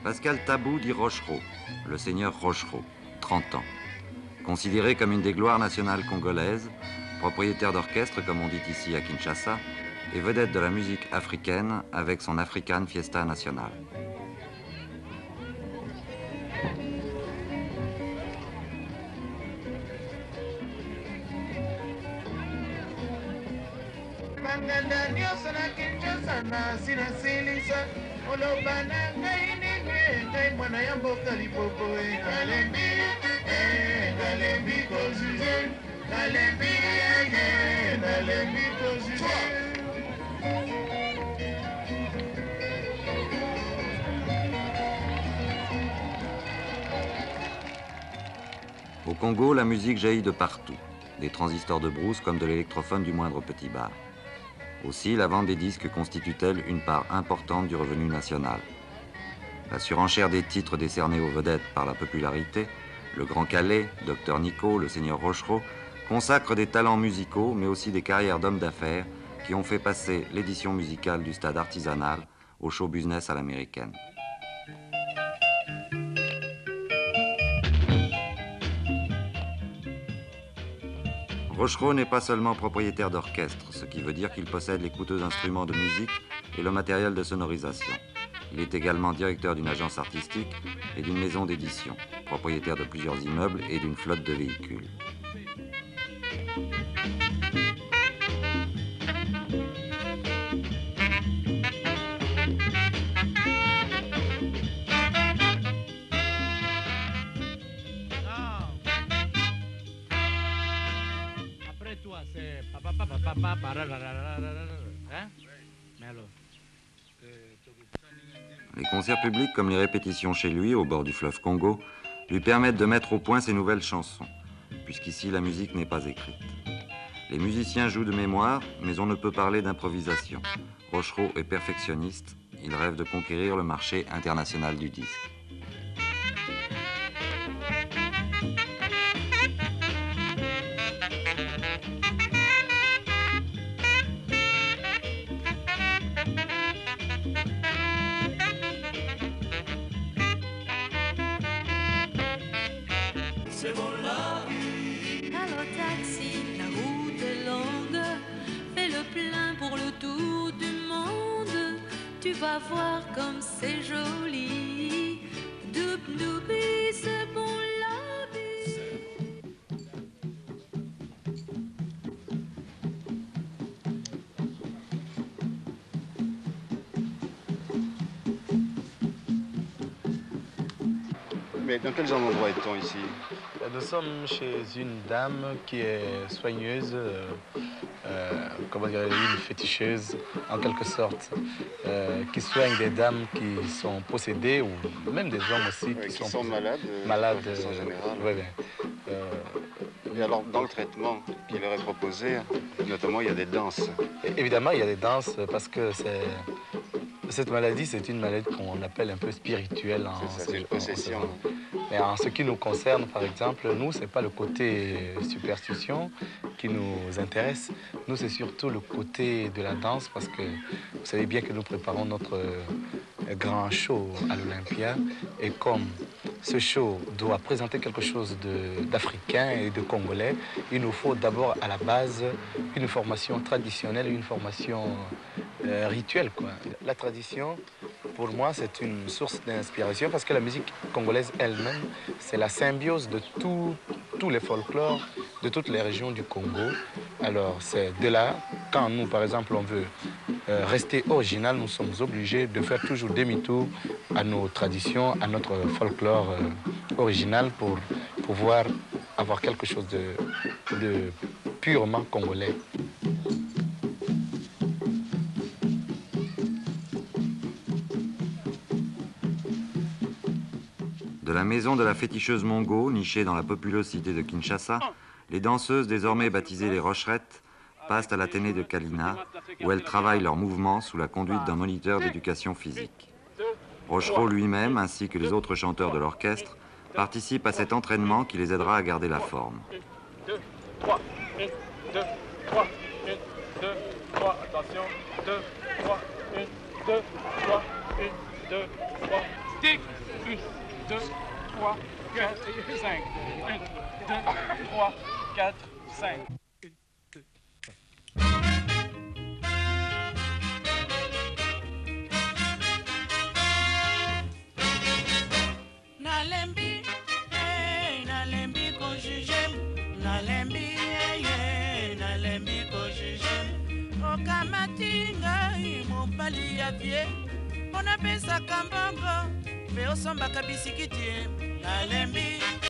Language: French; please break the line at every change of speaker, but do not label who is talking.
Pascal Tabou dit Rochereau, le seigneur Rochereau, 30 ans. Considéré comme une des gloires nationales congolaises, propriétaire d'orchestre comme on dit ici à Kinshasa, et vedette de la musique africaine avec son African Fiesta National. Au Congo, la musique jaillit de partout, des transistors de brousse comme de l'électrophone du moindre petit bar. Aussi, la vente des disques constitue-t-elle une part importante du revenu national. La surenchère des titres décernés aux vedettes par la popularité, le Grand Calais, Dr Nico, le Seigneur Rochereau, consacrent des talents musicaux, mais aussi des carrières d'hommes d'affaires qui ont fait passer l'édition musicale du stade artisanal au show business à l'américaine. Rochereau n'est pas seulement propriétaire d'orchestre, ce qui veut dire qu'il possède les coûteux instruments de musique et le matériel de sonorisation. Il est également directeur d'une agence artistique et d'une maison d'édition, propriétaire de plusieurs immeubles et d'une flotte de véhicules. Les concerts publics comme les répétitions chez lui, au bord du fleuve Congo, lui permettent de mettre au point ses nouvelles chansons, puisqu'ici la musique n'est pas écrite. Les musiciens jouent de mémoire, mais on ne peut parler d'improvisation. Rochereau est perfectionniste, il rêve de conquérir le marché international du disque.
Allô taxi, la route est longue, fais le plein pour le tour du monde. Tu vas voir comme c'est joli. Doup doubi, c'est bon la vie.
Mais dans quel genre d'endroit est-on ici?
Nous sommes chez une dame qui est soigneuse, comment dire, une féticheuse en quelque sorte, qui soigne des dames qui sont possédées ou même des hommes aussi
qui sont malades.
Malades
en général.
Oui.
Et alors, dans le traitement qui leur est proposé, notamment, il y a des danses.
Évidemment, il y a des danses parce que cette maladie, c'est une maladie qu'on appelle un peu spirituelle.
C'est une possession.
Mais en ce qui nous concerne, par exemple, nous, ce n'est pas le côté superstition qui nous intéresse. Nous, c'est surtout le côté de la danse parce que vous savez bien que nous préparons notre grand show à l'Olympia. Et comme ce show doit présenter quelque chose d'africain et de congolais, il nous faut d'abord à la base une formation traditionnelle, une formation rituelle, quoi. La tradition, pour moi, c'est une source d'inspiration parce que la musique congolaise elle-même, c'est la symbiose de tous les folklores de toutes les régions du Congo. Alors, c'est de là, quand nous, par exemple, on veut rester original, nous sommes obligés de faire toujours demi-tour à nos traditions, à notre folklore original pour pouvoir avoir quelque chose de purement congolais.
De la maison de la féticheuse Mongo, nichée dans la populeuse cité de Kinshasa, les danseuses, désormais baptisées les Rocherettes, passent à l'Athénée de Kalina, où elles travaillent leurs mouvements sous la conduite d'un moniteur d'éducation physique. Rochereau lui-même, ainsi que les autres chanteurs de l'orchestre, participent à cet entraînement qui les aidera à garder la forme.
1, 2, 3, 1, 2, 3, 1, 2, 3, attention, 2, 3, 1, 2, 3, 1, 2, 3. Tic. 1, 2, 3, 4, 5. 1, 2, 3, 4, 5.
Nalembi, nalembi ko juge, nalembi, nalembi ko juge. Okamati ngai mobali ya vie, pona pesa kambongo, pe osombaka bisikiti, nalembi.